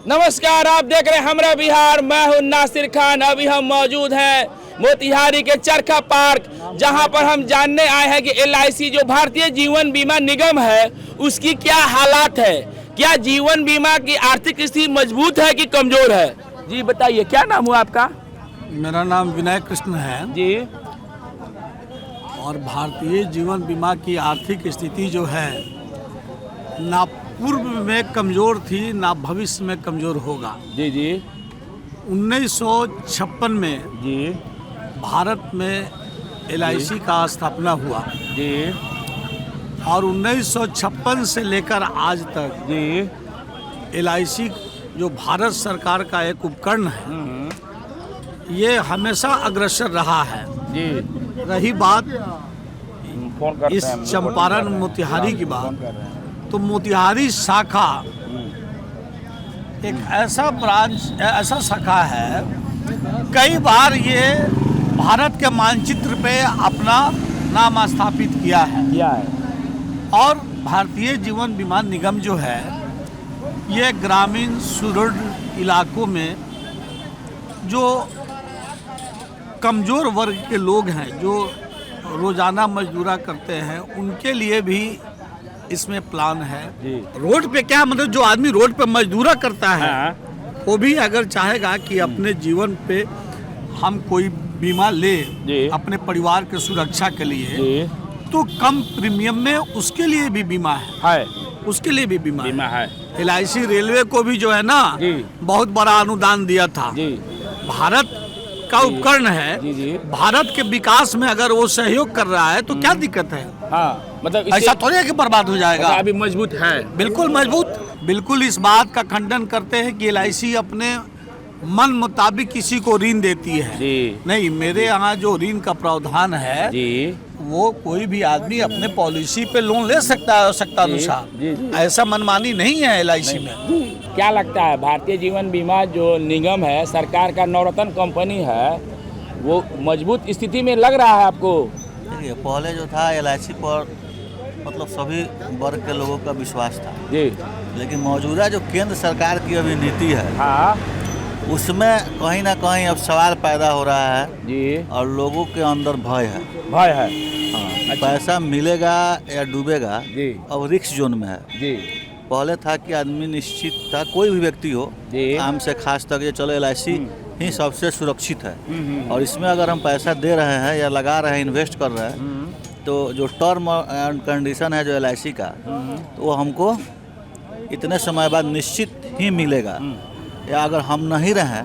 नमस्कार, आप देख रहे हैं हमरा बिहार। मैं हूं नासिर खान। अभी हम मौजूद हैं मोतिहारी के चरखा पार्क, जहां पर हम जानने आए हैं कि LIC जो भारतीय जीवन बीमा निगम है उसकी क्या हालात है। क्या जीवन बीमा की आर्थिक स्थिति मजबूत है कि कमजोर है? जी बताइए, क्या नाम हुआ आपका? मेरा नाम विनय कृष्ण है जी। और भारतीय जीवन बीमा की आर्थिक स्थिति जो है ना पूर्व में कमज़ोर थी ना भविष्य में कमज़ोर होगा। जी जी 1956 में जी भारत में LIC का स्थापना हुआ जी और 1956 से लेकर आज तक जी LIC जो भारत सरकार का एक उपकरण है, ये हमेशा अग्रसर रहा है। जी। रही बात फोन करते इस हैं, चंपारण मोतिहारी की बात, तो मोतिहारी शाखा एक ऐसा ब्रांच, ऐसा शाखा है, कई बार ये भारत के मानचित्र पे अपना नाम स्थापित किया है। क्या है? और भारतीय जीवन बीमा निगम जो है ये ग्रामीण सुदृढ़ इलाकों में जो कमज़ोर वर्ग के लोग हैं, जो रोज़ाना मजदूरा करते हैं, उनके लिए भी इसमें प्लान है। रोड पे क्या मतलब, जो आदमी रोड पे मजदूरा करता है वो भी अगर चाहेगा कि अपने जीवन पे हम कोई बीमा ले अपने परिवार के सुरक्षा के लिए, तो कम प्रीमियम में उसके लिए भी बीमा है। उसके लिए भी बीमा है। LIC रेलवे को भी जो है ना बहुत बड़ा अनुदान दिया था। भारत का उपकरण है, भारत के विकास में अगर वो सहयोग कर रहा है तो क्या दिक्कत है? मतलब ऐसा थोड़ी है कि बर्बाद हो जाएगा। अभी मजबूत है, बिल्कुल मजबूत। बिल्कुल इस बात का खंडन करते हैं कि LIC अपने मन मुताबिक किसी को ऋण देती है। नहीं, मेरे यहाँ जो ऋण का प्रावधान है वो कोई भी आदमी अपने पॉलिसी पे लोन ले सकता है आवश्यकता अनुसार। ऐसा मनमानी नहीं है LIC में। क्या लगता है भारतीय जीवन बीमा जो निगम है, सरकार का नवरत्न कंपनी है, वो मजबूत स्थिति में लग रहा है आपको? देखिए, पहले जो था LIC पर मतलब सभी वर्ग के लोगों का विश्वास था जी, लेकिन मौजूदा जो केंद्र सरकार की अभी नीति है उसमें कहीं ना कहीं अब सवाल पैदा हो रहा है जी, और लोगों के अंदर भय है। हाँ, पैसा मिलेगा या डूबेगा जी, अब रिस्क जोन में है जी। पहले था कि आदमी निश्चित था, कोई भी व्यक्ति हो आम से खास तक, ये चलो LIC ही सबसे सुरक्षित है और इसमें अगर हम पैसा दे रहे हैं या लगा रहे हैं, इन्वेस्ट कर रहे हैं, तो जो टर्म एंड कंडीशन है जो LIC का, तो वो हमको इतने समय बाद निश्चित ही मिलेगा। या अगर हम नहीं रहे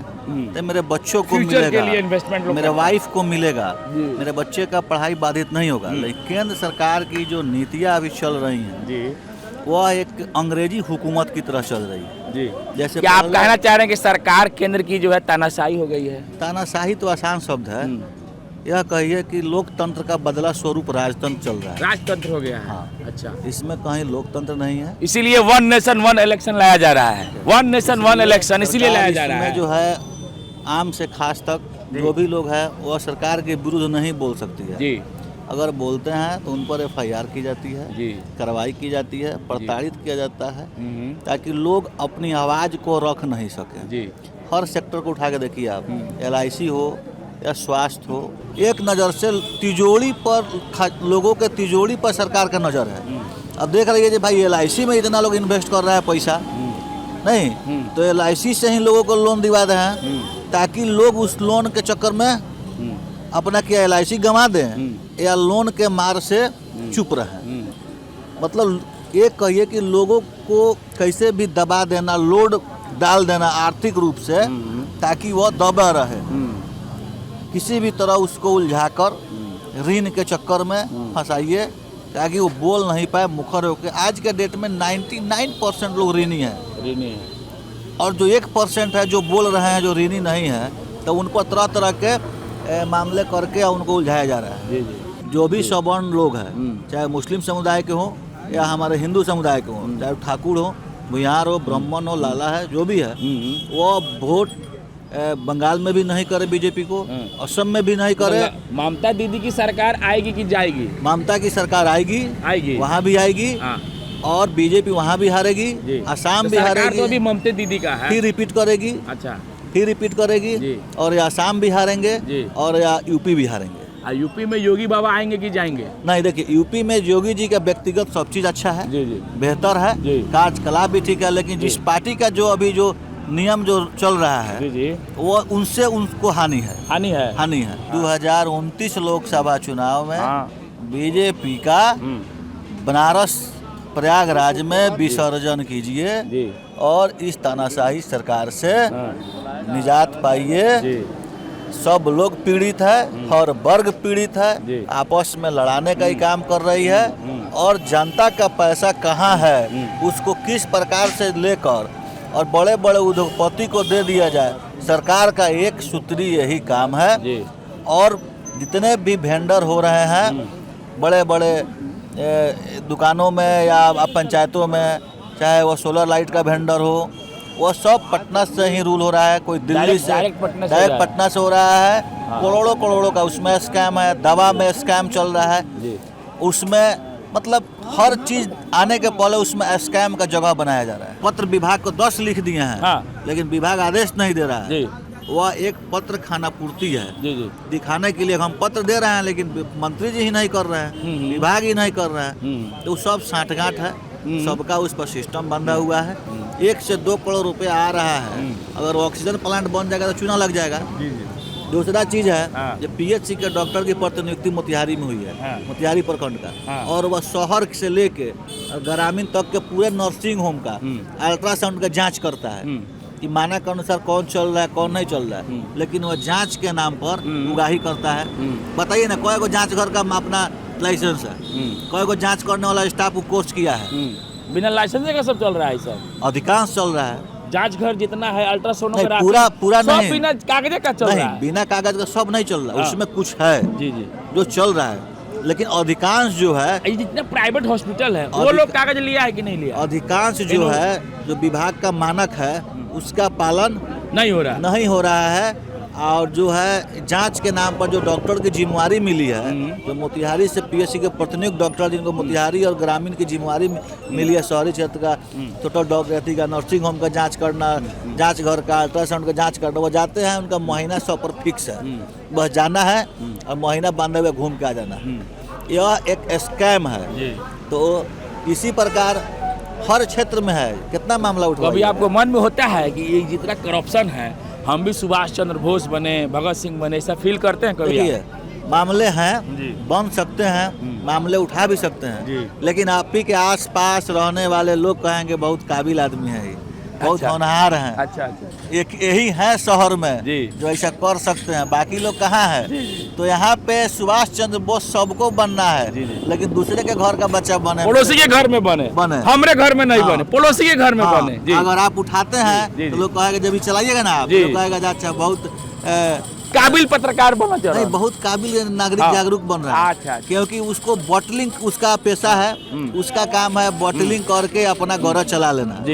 तो मेरे बच्चों को मिलेगा, मेरे वाइफ को मिलेगा, मेरे बच्चे का पढ़ाई बाधित नहीं होगा। लेकिन केंद्र सरकार की जो नीतियाँ अभी चल रही हैं वह एक अंग्रेजी हुकूमत की तरह चल रही है। जैसे क्या आप कहना चाह रहे हैं कि सरकार केंद्र की जो है तानाशाही हो गई है? तानाशाही तो आसान शब्द है, यह कहिए कि लोकतंत्र का बदला स्वरूप राजतंत्र चल रहा है। राजतंत्र हो गया है। हाँ। अच्छा, इसमें कहीं लोकतंत्र नहीं है, इसीलिए 1 नेशन 1 इलेक्शन लाया जा रहा है। 1 नेशन 1 इलेक्शन इसीलिए लाया जा रहा है। जो है आम से खास तक जो भी लोग हैं वह सरकार के विरुद्ध नहीं बोल सकती है जी। अगर बोलते हैं तो उन पर FIR की जाती है जी, कार्रवाई की जाती है, प्रताड़ित किया जाता है ताकि लोग अपनी आवाज़ को रख नहीं सकें जी। हर सेक्टर को उठा के देखिए आप, LIC हो या स्वास्थ्य हो, एक नज़र से तिजोरी पर, लोगों के तिजोरी पर सरकार का नज़र है। अब देख रही है कि भाई LIC में इतना लोग इन्वेस्ट कर रहा है पैसा, नहीं तो LIC से ही लोगों को लोन दिवा रहे हैं ताकि लोग उस लोन के चक्कर में अपना क्या LIC गंवा दें या लोन के मार से चुप रहे। मतलब ये कहिए कि लोगों को कैसे भी दबा देना, लोड डाल देना आर्थिक रूप से ताकि वह दबा रहे, किसी भी तरह उसको उलझाकर ऋण के चक्कर में फंसाइए ताकि वो बोल नहीं पाए, मुखर होकर। आज के डेट में 99% लोग ऋणी हैं और जो 1% है जो बोल रहे हैं जो ऋणी नहीं है, तो उन पर तरह तरह के मामले करके उनको उलझाया जा रहा है। जो भी सवर्ण लोग हैं, चाहे मुस्लिम समुदाय के हों या हमारे हिंदू समुदाय के हों, चाहे ठाकुर हो, भुयार हो, ब्राह्मण हो, लाला है, जो भी है, वो वोट बंगाल में भी नहीं करे बीजेपी को, असम में भी नहीं करे। ममता दीदी की सरकार आएगी कि जाएगी? ममता की सरकार आएगी, वहाँ भी आएगी और बीजेपी वहाँ भी हारेगी, असम भी हारेगी, तो अभी ममता दीदी का है, फिर रिपीट करेगी, अच्छा फिर रिपीट करेगी, और असम भी हारेंगे और या यूपी भी हारेंगे। यूपी में योगी बाबा आएंगे कि जाएंगे? नहीं, देखिए यूपी में योगी जी का व्यक्तिगत सब चीज अच्छा है, बेहतर है, कार्यकलाप भी ठीक है, लेकिन जिस पार्टी का जो अभी जो नियम जो चल रहा है वो उनसे उनको हानि है। 2029 लोकसभा चुनाव में बीजेपी का बनारस प्रयागराज में विसर्जन कीजिए और इस तानाशाही सरकार से निजात पाइए। सब लोग पीड़ित है, हर वर्ग पीड़ित है, आपस में लड़ाने का ही काम कर रही है, और जनता का पैसा कहाँ है उसको किस प्रकार से लेकर और बड़े बड़े उद्योगपति को दे दिया जाए, सरकार का एक सूत्री यही काम है। और जितने भी वेंडर हो रहे हैं बड़े बड़े दुकानों में या पंचायतों में, चाहे वो सोलर लाइट का वेंडर हो, वो सब पटना से ही रूल हो रहा है, कोई दिल्ली से डायरेक्ट पटना से हो रहा है। करोड़ों का उसमें स्कैम है, दवा में स्कैम चल रहा है, उसमें मतलब हर चीज आने के पहले उसमें स्कैम का जगह बनाया जा रहा है। पत्र विभाग को 10 लिख दिए हैं, लेकिन विभाग आदेश नहीं दे रहा है। वह एक पत्र खाना पूर्ति है, दिखाने के लिए हम पत्र दे रहे हैं, लेकिन मंत्री जी ही नहीं कर रहे हैं, विभाग ही नहीं कर रहे हैं, तो सब साठगांठ है, सबका उस पर सिस्टम बंधा हुआ है। 1 से 2 करोड़ रुपए आ रहा है, अगर ऑक्सीजन प्लांट बन जाएगा तो चूना लग जाएगा। दूसरा चीज है जो पीएचसी के डॉक्टर की प्रतिनियुक्ति मोतिहारी में हुई है, मोतिहारी प्रखंड का, और वह शहर से लेके ग्रामीण तक के पूरे नर्सिंग होम का अल्ट्रासाउंड का जांच करता है कि मानक के अनुसार कौन चल रहा है कौन नहीं चल रहा है, लेकिन वह जांच के नाम पर उगाही करता है। बताइए ना, कोई को जांच घर का अपना लाइसेंस है, कोई को जांच करने वाला स्टाफ कोर्स किया है, बिना लाइसेंस का सब चल रहा है, सब अधिकांश चल रहा है। जांच घर जितना है, अल्ट्रासोनोग्राफी पूरा नहीं, बिना कागज का चल रहा है, बिना कागज का सब नहीं चल रहा, उसमें कुछ है जो चल रहा है, लेकिन अधिकांश जो है जितने प्राइवेट हॉस्पिटल है वो लोग कागज लिया है कि नहीं लिया, अधिकांश जो है जो विभाग का मानक है उसका पालन नहीं हो रहा है। और जो है जांच के नाम पर जो डॉक्टर की जिम्मेवारी मिली है, जो मोतिहारी से पीएचसी के प्रतिनियुक्त डॉक्टर जिनको मोतिहारी और ग्रामीण की जिम्मेवारी मिली है, शहरी क्षेत्र का टोटल डॉक्टर का, नर्सिंग होम का जांच करना, जांच घर का अल्ट्रासाउंड का जांच करना, वो जाते हैं, उनका महीना 100 पर फिक्स है, बस जाना है और महीना बांधे हुए घूम के आ जाना है। यह एक स्कैम है। तो इसी प्रकार हर क्षेत्र में है, कितना मामला उठा। अभी आपको मन में होता है कि ये जितना करप्शन है, हम भी सुभाष चंद्र बोस बने, भगत सिंह बने, ऐसा फील करते हैं कभी? मामले हैं, बन सकते हैं, मामले उठा भी सकते हैं, लेकिन आप ही के आस पास रहने वाले लोग कहेंगे बहुत काबिल आदमी है, बहुत होनहार हैं। अच्छा। एक यही है शहर में जो ऐसा कर सकते हैं, बाकी लोग कहाँ है? तो यहाँ पे सुभाष चंद्र बोस सबको बनना है, लेकिन दूसरे के घर का बच्चा बने, पड़ोसी के घर में बने, हमारे घर में नहीं बने, पड़ोसी के घर में बने। अगर आप उठाते हैं तो लोग कहेगा, जब चलाइएगा ना आप, लोग कहेगा अच्छा बहुत काबिल पत्रकार बना चाहिए, नहीं बहुत काबिल नागरिक जागरूक बन रहा है। अच्छा। क्योंकि उसको बॉटलिंग उसका पेशा है, उसका काम है बॉटलिंग करके अपना घर चला लेना।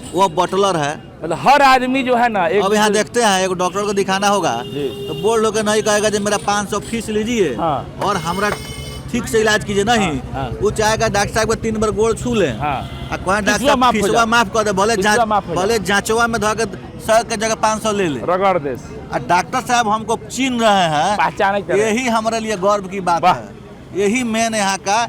वो बॉटलर है, मतलब हर आदमी जो है ना। अब यहाँ देखते हैं, एक डॉक्टर को दिखाना होगा तो बोर्ड लोग नहीं कहेगा जब मेरा 500 फीस लीजिए और हमारा ठीक से इलाज कीजिए, नहीं वो चाहेगा डॉक्टर साहब को 3 बार गोड़ छू ले, डॉक्टर फीसवा माफ कर दे, भले जांचवा में धोके 100 के जगह 500 ले ले, रगड़ दे। डॉक्टर साहब हमको चिन्ह रहे हैं, यही हमारे लिए गर्व की बात है। यही मेन यहाँ का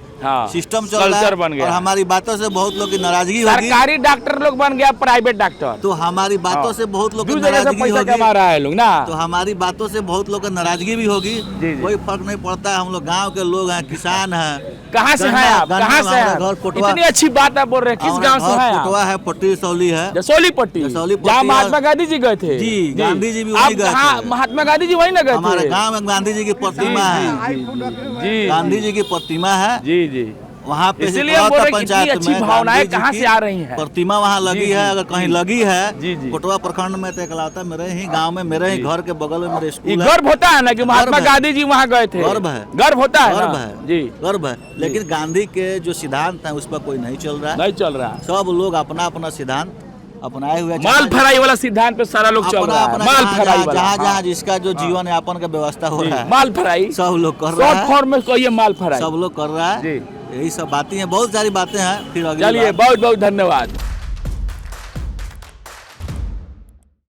सिस्टम चल रहा है, बन गया। और हमारी बातों से बहुत लोग की नाराजगी होगी। सरकारी डॉक्टर लोग बन गया प्राइवेट डॉक्टर, तो हमारी बातों से बहुत लोग की नाराजगी होगी, कमा रहा है लोग ना, तो हमारी बातों से बहुत लोग की नाराजगी भी होगी। कोई फर्क नहीं पड़ता है, हम लोग गाँव के लोग हैं, किसान हैं। कहाँ से हैं आप? कहाँ से हैं? इतनी अच्छी बात आप बोल रहे हैं, किस गाँव से हैं? पटवा है, पट्टी जसौली है, जसौली पट्टी, जहाँ महात्मा गांधी जी गए थे। जी, गांधी जी भी वही गए थे, महात्मा गांधी जी वही न गए थे। हमारे गाँव में गांधी जी की प्रतिमा है, गांधी जी की प्रतिमा है जी वहाँ पे। इसलिए पंचायत अच्छी भावनाएं कहाँ से आ रही हैं? प्रतिमा वहाँ लगी है, अगर कहीं लगी है कोटवा प्रखंड में तो इकलौता मेरे ही गांव में, मेरे ही घर के बगल में मेरे स्कूल है। गर्व होता है ना कि महात्मा गांधी जी वहाँ गए थे, गर्व है, गर्व होता है, गर्व है जी, गर्व है। लेकिन गांधी के जो सिद्धांत है उस पर कोई नहीं चल रहा है, सब लोग अपना अपना सिद्धांत अपनाए हुए, माल फराई वाला सिद्धांत पे सारा लोग चल रहा है। माल फराई जहाँ जहाँ जिसका जो जीवन यापन का व्यवस्था हो रहा है, माल फराई सब लोग कर रहा है, फॉर्म में माल फराई सब लोग कर रहा है। यही सब बातें हैं, बहुत सारी बातें हैं। फिर अगली चलिए बार बहुत बहुत धन्यवाद।